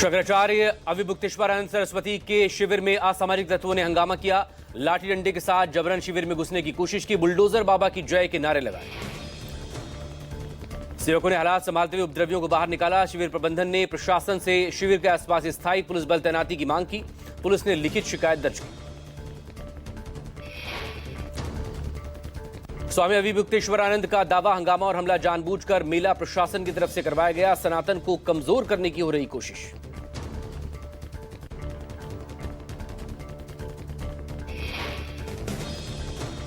शंकराचार्य अविमुक्तेश्वरानंद सरस्वती के शिविर में असामाजिक तत्वों ने हंगामा किया। लाठी डंडे के साथ जबरन शिविर में घुसने की कोशिश की। बुलडोजर बाबा की जय के नारे लगाए। सेवकों ने हालात संभालते हुए उपद्रवियों को बाहर निकाला। शिविर प्रबंधन ने प्रशासन से शिविर के आसपास स्थायी पुलिस बल तैनाती की मांग की। पुलिस ने लिखित शिकायत दर्ज की। स्वामी अविमुक्तेश्वरानंद का दावा, हंगामा और हमला जानबूझकर मेला प्रशासन की तरफ से करवाया गया। सनातन को कमजोर करने की हो रही कोशिश।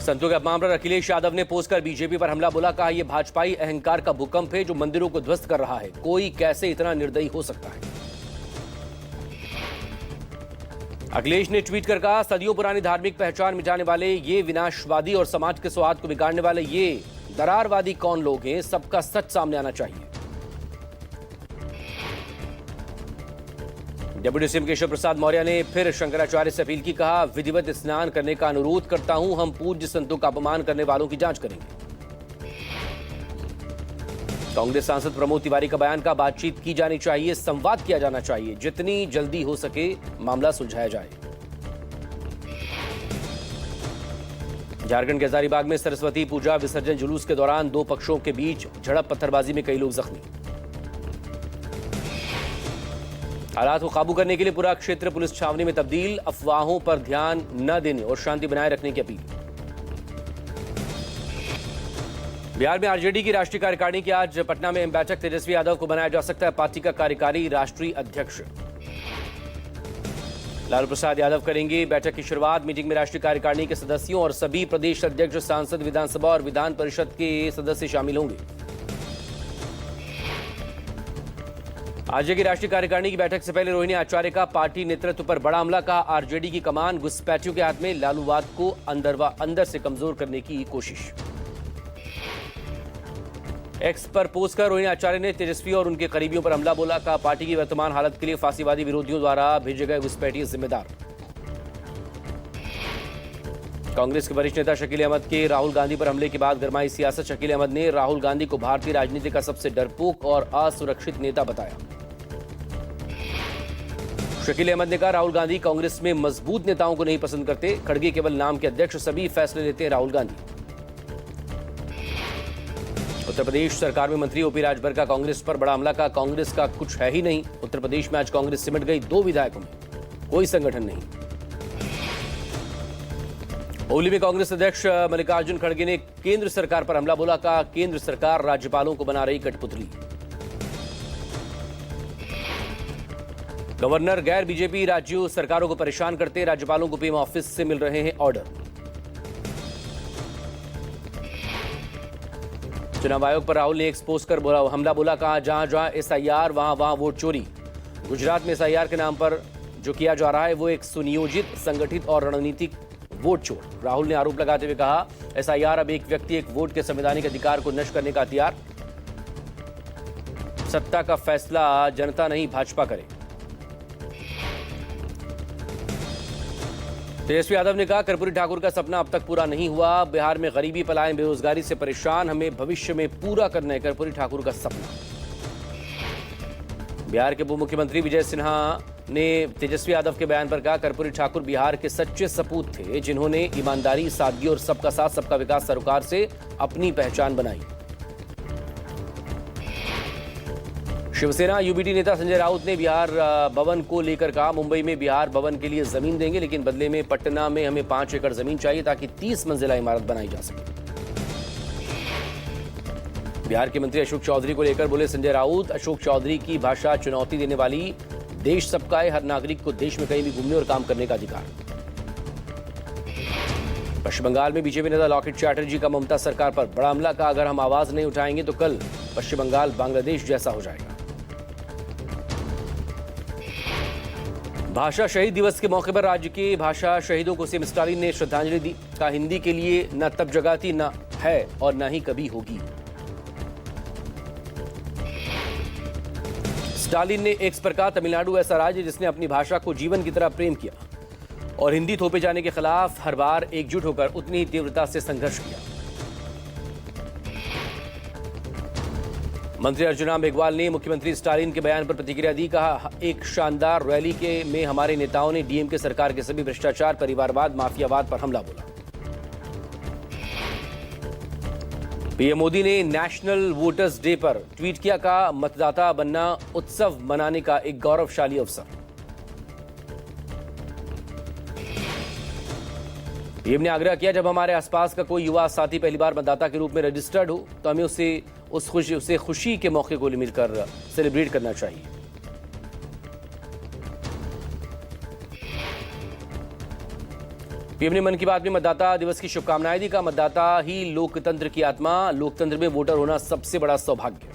संतों के अपमान पर अखिलेश यादव ने पोस्ट कर बीजेपी पर हमला बोला। कहा, यह भाजपाई अहंकार का भूकंप है जो मंदिरों को ध्वस्त कर रहा है। कोई कैसे इतना निर्दयी हो सकता है। अखिलेश ने ट्वीट कर कहा, सदियों पुरानी धार्मिक पहचान मिटाने वाले ये विनाशवादी और समाज के सौहार्द को बिगाड़ने वाले ये दरारवादी कौन लोग हैं, सबका सच सामने आना चाहिए। डिप्टी सीएम केशव प्रसाद मौर्य ने फिर शंकराचार्य से अपील की। कहा, विधिवत स्नान करने का अनुरोध करता हूं। हम पूज्य संतों का अपमान करने वालों की जांच करेंगे। कांग्रेस सांसद प्रमोद तिवारी का बयान, का बातचीत की जानी चाहिए, संवाद किया जाना चाहिए, जितनी जल्दी हो सके मामला सुलझाया जाए। झारखंड के हजारीबाग में सरस्वती पूजा विसर्जन जुलूस के दौरान दो पक्षों के बीच झड़प, पत्थरबाजी में कई लोग जख्मी। हालात को काबू करने के लिए पूरा क्षेत्र पुलिस छावनी में तब्दील। अफवाहों पर ध्यान न देने और शांति बनाए रखने की अपील। बिहार में आरजेडी की राष्ट्रीय कार्यकारिणी की आज पटना में बैठक। तेजस्वी यादव को बनाया जा सकता है पार्टी का कार्यकारी राष्ट्रीय अध्यक्ष। लालू प्रसाद यादव करेंगे बैठक की शुरुआत। मीटिंग में राष्ट्रीय कार्यकारिणी के सदस्यों और सभी प्रदेश अध्यक्ष, सांसद, विधानसभा और विधान परिषद के सदस्य शामिल होंगे। आरजेडी की राष्ट्रीय कार्यकारिणी की बैठक से पहले रोहिणी आचार्य का पार्टी नेतृत्व पर बड़ा हमला। का आरजेडी की कमान घुसपैठियों के हाथ में। लालूवाद को अंदर से कमजोर करने की कोशिश। एक्स पर पोस्ट कर रोहिणी आचार्य ने तेजस्वी और उनके करीबियों पर हमला बोला। कहा, पार्टी की वर्तमान हालत के लिए फांसीवादी विरोधियों द्वारा भेजे गए घुसपैठिए जिम्मेदार। कांग्रेस के वरिष्ठ नेता शकील अहमद के राहुल गांधी पर हमले के बाद गरमाई सियासत। शकील अहमद ने राहुल गांधी को भारतीय राजनीति का सबसे डरपोक और असुरक्षित नेता बताया। शकील अहमद ने कहा, राहुल गांधी कांग्रेस में मजबूत नेताओं को नहीं पसंद करते। खड़गे केवल नाम के अध्यक्ष, सभी फैसले लेते हैं राहुल गांधी। उत्तर प्रदेश सरकार में मंत्री ओपी राजभर का कांग्रेस पर बड़ा हमला। का कांग्रेस का कुछ है ही नहीं। उत्तर प्रदेश में आज कांग्रेस सिमट गई। 2 विधायकों में कोई संगठन नहीं। ओली में कांग्रेस अध्यक्ष मल्लिकार्जुन खड़गे ने केंद्र सरकार पर हमला बोला। का केंद्र सरकार राज्यपालों को बना रही कठपुतली। गवर्नर गैर बीजेपी राज्यों सरकारों को परेशान करते। राज्यपालों को पीएम ऑफिस से मिल रहे हैं ऑर्डर। चुनाव आयोग पर राहुल ने एक्सपोज कर हमला बोला। कहा, जहां जहां एसआईआर वहां वोट चोरी। गुजरात में एसआईआर के नाम पर जो किया जा रहा है वो एक सुनियोजित, संगठित और रणनीतिक वोट चोर। राहुल ने आरोप लगाते हुए कहा, एसआईआर अब एक व्यक्ति एक वोट के संवैधानिक अधिकार को नष्ट करने का हथियार। सत्ता का फैसला जनता नहीं भाजपा करे। तेजस्वी यादव ने कहा, कर्पूरी ठाकुर का सपना अब तक पूरा नहीं हुआ। बिहार में गरीबी, पलायन, बेरोजगारी से परेशान। हमें भविष्य में पूरा करना है कर्पूरी ठाकुर का सपना। बिहार के उप मुख्यमंत्री विजय सिन्हा ने तेजस्वी यादव के बयान पर कहा, कर्पूरी ठाकुर बिहार के सच्चे सपूत थे जिन्होंने ईमानदारी, सादगी और सबका साथ सबका विकास सरोकार से अपनी पहचान बनाई। शिवसेना यूबीटी नेता संजय राउत ने बिहार भवन को लेकर कहा, मुंबई में बिहार भवन के लिए जमीन देंगे, लेकिन बदले में पटना में हमें 5 एकड़ जमीन चाहिए ताकि 30 मंजिला इमारत बनाई जा सके। बिहार के मंत्री अशोक चौधरी को लेकर बोले संजय राउत, अशोक चौधरी की भाषा चुनौती देने वाली। देश सबका है, हर नागरिक को देश में कहीं भी घूमने और काम करने का अधिकार। पश्चिम बंगाल में बीजेपी नेता लॉकेट चैटर्जी का ममता सरकार पर बड़ा हमला। का अगर हम आवाज नहीं उठाएंगे तो कल पश्चिम बंगाल बांग्लादेश जैसा हो जाएगा। भाषा शहीद दिवस के मौके पर राज्य के भाषा शहीदों को सीएम स्टालिन ने श्रद्धांजलि दी। का हिंदी के लिए न तब जगह थी, न है और न ही कभी होगी। स्टालिन ने एक्स पर कहा, तमिलनाडु ऐसा राज्य जिसने अपनी भाषा को जीवन की तरह प्रेम किया और हिंदी थोपे जाने के खिलाफ हर बार एकजुट होकर उतनी ही तीव्रता से संघर्ष किया। मंत्री अर्जुना मेघवाल ने मुख्यमंत्री स्टालिन के बयान पर प्रतिक्रिया दी। कहा, एक शानदार रैली में हमारे नेताओं ने डीएमके सरकार के सभी भ्रष्टाचार, परिवारवाद, माफियावाद पर हमला बोला। पीएम मोदी ने नेशनल वोटर्स डे पर ट्वीट किया, कहा मतदाता बनना उत्सव मनाने का एक गौरवशाली अवसर। पीएम ने आग्रह किया, जब हमारे आसपास का कोई युवा साथी पहली बार मतदाता के रूप में रजिस्टर्ड हो तो हमें उसे खुशी के मौके को मिलकर सेलिब्रेट करना चाहिए। पीएम ने मन की बात में मतदाता दिवस की शुभकामनाएं दी। का मतदाता ही लोकतंत्र की आत्मा, लोकतंत्र में वोटर होना सबसे बड़ा सौभाग्य।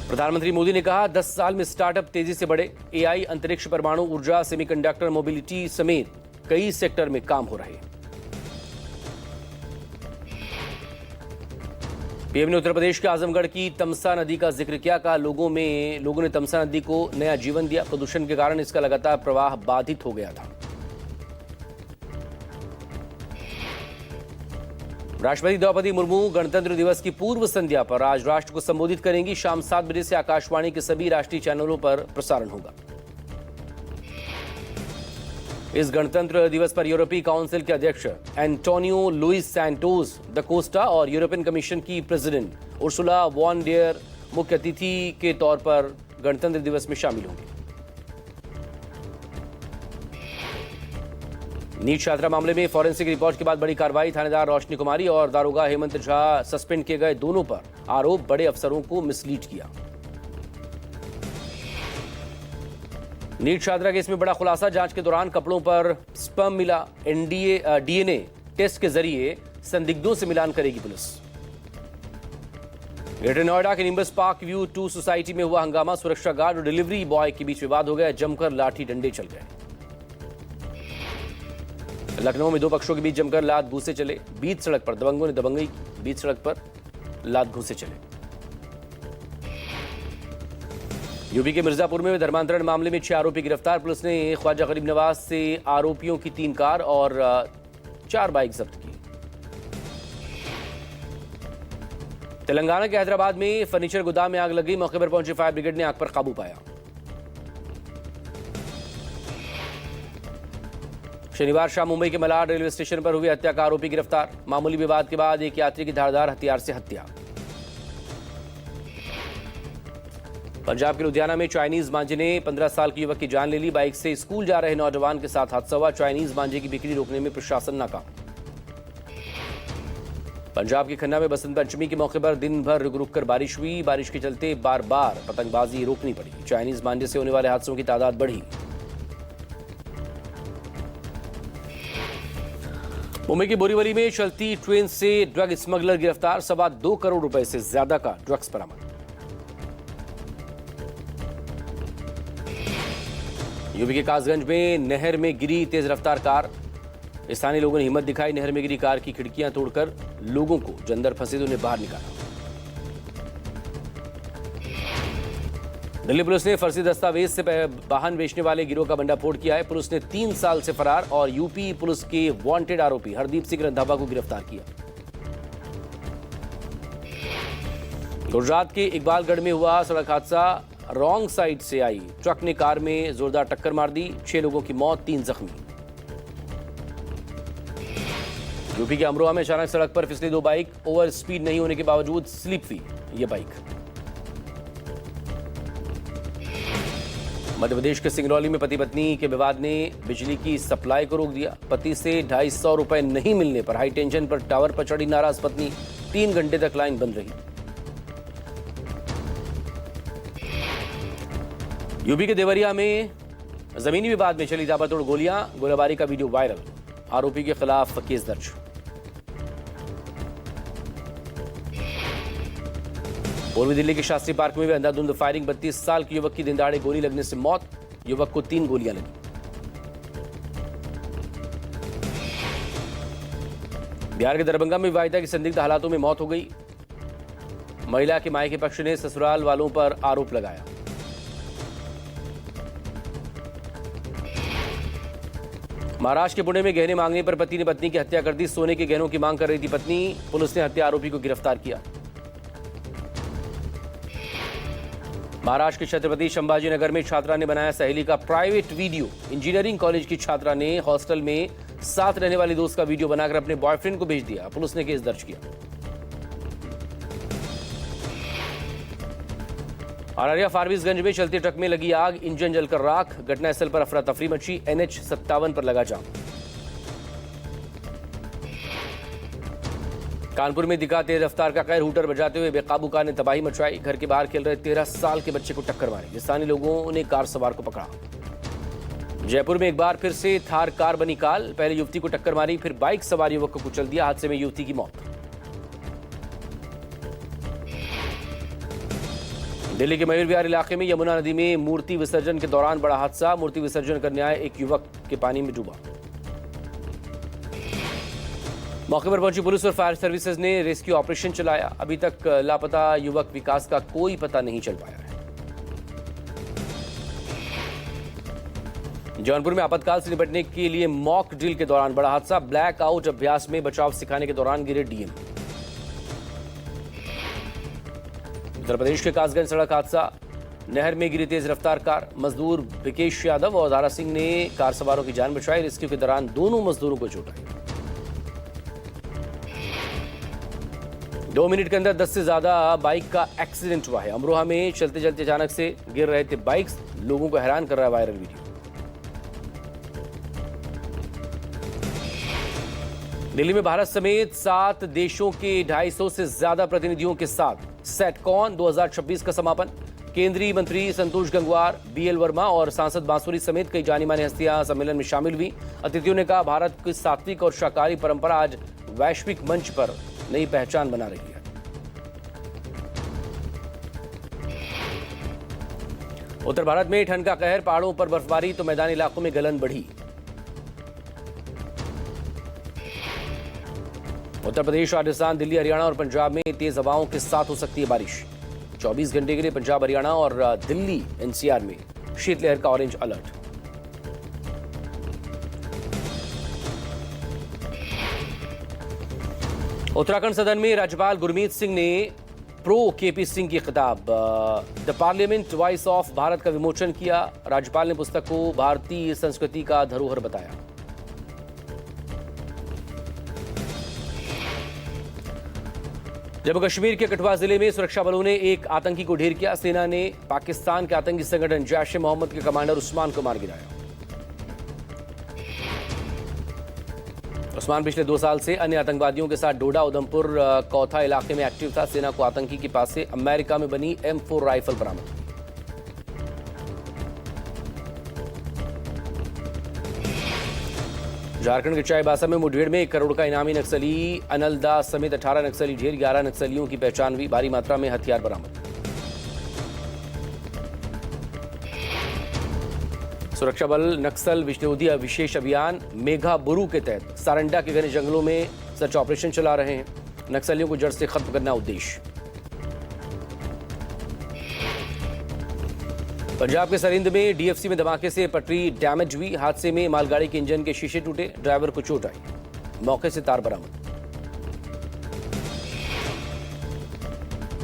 प्रधानमंत्री मोदी ने कहा, 10 साल में स्टार्टअप तेजी से बढ़े। एआई, अंतरिक्ष, परमाणु ऊर्जा, सेमीकंडक्टर, मोबिलिटी समेत कई सेक्टर में काम हो रहे। पीएम ने उत्तर प्रदेश के आजमगढ़ की तमसा नदी का जिक्र किया। कहा, लोगों ने तमसा नदी को नया जीवन दिया। प्रदूषण के कारण इसका लगातार प्रवाह बाधित हो गया था। राष्ट्रपति द्रौपदी मुर्मू गणतंत्र दिवस की पूर्व संध्या पर आज राष्ट्र को संबोधित करेंगी। शाम 7 बजे से आकाशवाणी के सभी राष्ट्रीय चैनलों पर प्रसारण होगा। इस गणतंत्र दिवस पर यूरोपीय काउंसिल के अध्यक्ष Antonio Luis Santos da Costa और यूरोपियन कमीशन की प्रेसिडेंट उर्सुला वॉन डेयर मुख्य अतिथि के तौर पर गणतंत्र दिवस में शामिल होंगे। नीट छात्रा मामले में फॉरेंसिक रिपोर्ट के बाद बड़ी कार्रवाई। थानेदार रोशनी कुमारी और दारोगा हेमंत झा सस्पेंड किए गए। दोनों पर आरोप बड़े अफसरों को मिसलीड किया। नीट छात्रा केस में बड़ा खुलासा। जांच के दौरान कपड़ों पर स्पर्म मिला। डीएनए टेस्ट के जरिए संदिग्धों से मिलान करेगी पुलिस। ग्रेटर नोएडा के निम्बस पार्क व्यू 2 सोसाइटी में हुआ हंगामा। सुरक्षा गार्ड और डिलीवरी बॉय के बीच विवाद हो गया। जमकर लाठी डंडे चल गए। लखनऊ में 2 पक्षों के बीच जमकर लात घूंसे चले। बीच सड़क पर दबंगों ने दबंगई की। बीच सड़क पर लात घूंसे चले। यूपी के मिर्जापुर में धर्मांतरण मामले में 6 आरोपी गिरफ्तार। पुलिस ने ख्वाजा गरीब नवाज से आरोपियों की 3 कार और 4 बाइक जब्त की। तेलंगाना के हैदराबाद में फर्नीचर गोदाम में आग लग गई। मौके पर पहुंची फायर ब्रिगेड ने आग पर काबू पाया। शनिवार शाम मुंबई के मलाड रेलवे स्टेशन पर हुई हत्या का आरोपी गिरफ्तार। मामूली विवाद के बाद एक यात्री की धारदार हथियार से हत्या। पंजाब के लुधियाना में चाइनीज मांझे ने 15 साल की युवक की जान ले ली। बाइक से स्कूल जा रहे नौजवान के साथ हादसा हुआ। चाइनीज मांझे की बिक्री रोकने में प्रशासन नाकाम। पंजाब के खन्ना में बसंत पंचमी के मौके पर दिन भर रुक रुक कर बारिश हुई। बारिश के चलते बार बार पतंगबाजी रोकनी पड़ी। चाइनीज मांझे से होने वाले हादसों की तादाद बढ़ी। मुंबई के बोरीवली में चलती ट्रेन से ड्रग स्मगलर गिरफ्तार। 2.25 करोड़ रुपए से ज्यादा का ड्रग्स बरामद। यूपी के कासगंज में नहर में गिरी तेज रफ्तार कार। स्थानीय लोगों ने हिम्मत दिखाई। नहर में गिरी कार की खिड़कियां तोड़कर लोगों को जो अंदर फंसे थे उन्हें बाहर निकाला। दिल्ली पुलिस ने फर्जी दस्तावेज से वाहन बेचने वाले गिरोह का भंडाफोड़ किया है। पुलिस ने 3 साल से फरार और यूपी पुलिस के वांटेड आरोपी हरदीप सिंह रंधावा को गिरफ्तार किया। गुजरात के इकबालगढ़ में हुआ सड़क हादसा। रॉन्ग साइड से आई ट्रक ने कार में जोरदार टक्कर मार दी। 6 लोगों की मौत, 3 जख्मी। यूपी के अमरोहा में अचानक सड़क पर फिसली 2 बाइक। ओवर स्पीड नहीं होने के बावजूद स्लिप हुई ये बाइक। मध्य प्रदेश के सिंगरौली में पति पत्नी के विवाद ने बिजली की सप्लाई को रोक दिया। पति से 250 रुपए नहीं मिलने पर हाई टेंशन पर टावर पर चढ़ी नाराज पत्नी। 3 घंटे तक लाइन बंद रही। यूपी के देवरिया में जमीनी विवाद में चली ताबड़तोड़ गोलियां। गोलीबारी का वीडियो वायरल। आरोपी के खिलाफ केस दर्ज। पूर्वी दिल्ली के शास्त्री पार्क में भी अंधाधुंध फायरिंग। 32 साल के युवक की दिन दहाड़े गोली लगने से मौत। युवक को 3 गोलियां लगी। बिहार के दरभंगा में विवाहिता की संदिग्ध हालातों में मौत हो गई। महिला के मायके पक्ष ने ससुराल वालों पर आरोप लगाया। महाराष्ट्र के पुणे में गहने मांगने पर पति ने पत्नी की हत्या कर दी। सोने के गहनों की मांग कर रही थी पत्नी। पुलिस ने हत्या आरोपी को गिरफ्तार किया। महाराष्ट्र के छत्रपति संभाजी नगर में छात्रा ने बनाया सहेली का प्राइवेट वीडियो। इंजीनियरिंग कॉलेज की छात्रा ने हॉस्टल में साथ रहने वाली दोस्त का वीडियो बनाकर अपने बॉयफ्रेंड को भेज दिया। पुलिस ने केस दर्ज किया। अररिया फारबिसगंज में चलते ट्रक में लगी आग, इंजन जलकर राख। घटनास्थल पर अफरा तफरी मची। NH57 पर लगा जाम। कानपुर में दिखा तेज रफ्तार का कहर। हूटर बजाते हुए बेकाबू कार ने तबाही मचाई। घर के बाहर खेल रहे 13 साल के बच्चे को टक्कर मारी। स्थानीय लोगों ने कार सवार को पकड़ा। जयपुर में एक बार फिर से थार कार बनी काल। पहले युवती को टक्कर मारी, फिर बाइक सवार युवक को कुचल दिया। हादसे में युवती की मौत। दिल्ली के मयूर विहार इलाके में यमुना नदी में मूर्ति विसर्जन के दौरान बड़ा हादसा। मूर्ति विसर्जन करने आए एक युवक के पानी में डूबा। मौके पर पहुंची पुलिस और फायर सर्विसेज ने रेस्क्यू ऑपरेशन चलाया। अभी तक लापता युवक विकास का कोई पता नहीं चल पाया है। जौनपुर में आपातकाल से निपटने के लिए मॉक ड्रिल के दौरान बड़ा हादसा। ब्लैक आउट अभ्यास में बचाव सिखाने के दौरान गिरे डीएम। उत्तर प्रदेश के कासगंज सड़क हादसा। नहर में गिरी तेज रफ्तार कार। मजदूर विकेश यादव और दारा सिंह ने कार सवारों की जान बचाई। रेस्क्यू के दौरान दोनों मजदूरों को चोट आई। 2 मिनट के अंदर 10 से ज्यादा बाइक का एक्सीडेंट हुआ है। अमरोहा में चलते चलते अचानक से गिर रहे थे बाइक्स। लोगों को हैरान कर रहा है वायरल वीडियो। दिल्ली में भारत समेत 7 देशों के 250 से ज्यादा प्रतिनिधियों के साथ सेटकॉन 2026 का समापन। केंद्रीय मंत्री संतोष गंगवार, BL वर्मा और सांसद बांसुरी समेत कई जानी मानी हस्तियां सम्मेलन में शामिल हुई। अतिथियों ने कहा, भारत की सात्विक और शाकाहारी परंपरा आज वैश्विक मंच पर नई पहचान बना रही है। उत्तर भारत में ठंड का कहर। पहाड़ों पर बर्फबारी तो मैदानी इलाकों में गलन बढ़ी। उत्तर प्रदेश, राजस्थान, दिल्ली, हरियाणा और पंजाब में तेज हवाओं के साथ हो सकती है बारिश। 24 घंटे के लिए पंजाब, हरियाणा और दिल्ली NCR में शीतलहर का ऑरेंज अलर्ट। उत्तराखंड सदन में राज्यपाल गुरमीत सिंह ने प्रो KP सिंह की किताब the parliament voice of Bharat का विमोचन किया। राज्यपाल ने पुस्तक को भारतीय संस्कृति का धरोहर बताया। जम्मू कश्मीर के कठुआ जिले में सुरक्षा बलों ने एक आतंकी को ढेर किया। सेना ने पाकिस्तान के आतंकी संगठन जैश-ए-मोहम्मद के कमांडर उस्मान को मार गिराया। उस्मान पिछले 2 साल से अन्य आतंकवादियों के साथ डोडा, उधमपुर, कौथा इलाके में एक्टिव था। सेना को आतंकी के पास से अमेरिका में बनी M4 राइफल बरामद। झारखंड के चाईबासा में मुठभेड़ में 1 करोड़ का इनामी नक्सली अनल दास समेत 18 नक्सली ढेर। 11 नक्सलियों की पहचान हुई। भारी मात्रा में हथियार बरामद। सुरक्षा बल नक्सल विरोधी विशेष अभियान मेघा बुरू के तहत सारंडा के घने जंगलों में सर्च ऑपरेशन चला रहे हैं। नक्सलियों को जड़ से खत्म करना उद्देश्य। पंजाब के सरिंद में DFC में धमाके से पटरी डैमेज हुई। हादसे में मालगाड़ी के इंजन के शीशे टूटे। ड्राइवर को चोट आई। मौके से तार बरामद।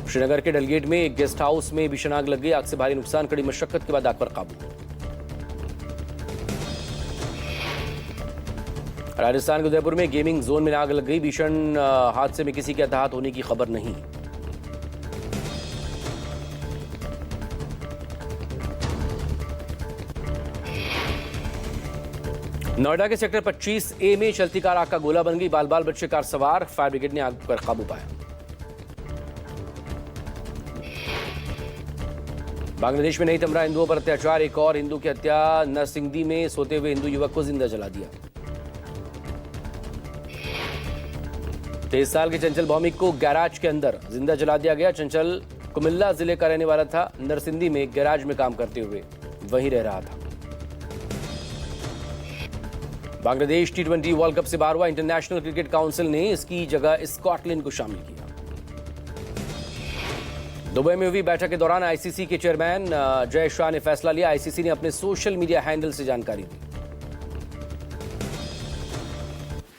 श्रीनगर के डलगेट में एक गेस्ट हाउस में भीषण आग लग गई। आग से भारी नुकसान। कड़ी मशक्कत के बाद आग पर काबू। राजस्थान के उदयपुर में गेमिंग जोन में आग लग गई। भीषण हादसे में किसी के हताहत होने की खबर नहीं। नोएडा के सेक्टर 25A में चलती कार आग का गोला बन गई। बाल बाल बच्चे कार सवार। फायर ब्रिगेड ने आग पर काबू पाया। बांग्लादेश में नहीं थम रहा हिंदुओं पर अत्याचार। एक और हिंदू की हत्या। नरसिंगदी में सोते हुए हिंदू युवक को जिंदा जला दिया। 23 साल के चंचल भौमिक को गैराज के अंदर जिंदा जला दिया गया। चंचल कुमिल्ला जिले का रहने वाला था। नरसिंदी में गैराज में काम करते हुए वहीं रह रहा था। बांग्लादेश T20 वर्ल्ड कप से बाहर हुआ। इंटरनेशनल क्रिकेट काउंसिल ने इसकी जगह स्कॉटलैंड को शामिल किया। दुबई में हुई बैठक के दौरान ICC के चेयरमैन जय शाह ने फैसला लिया। ICC ने अपने सोशल मीडिया हैंडल से जानकारी दी।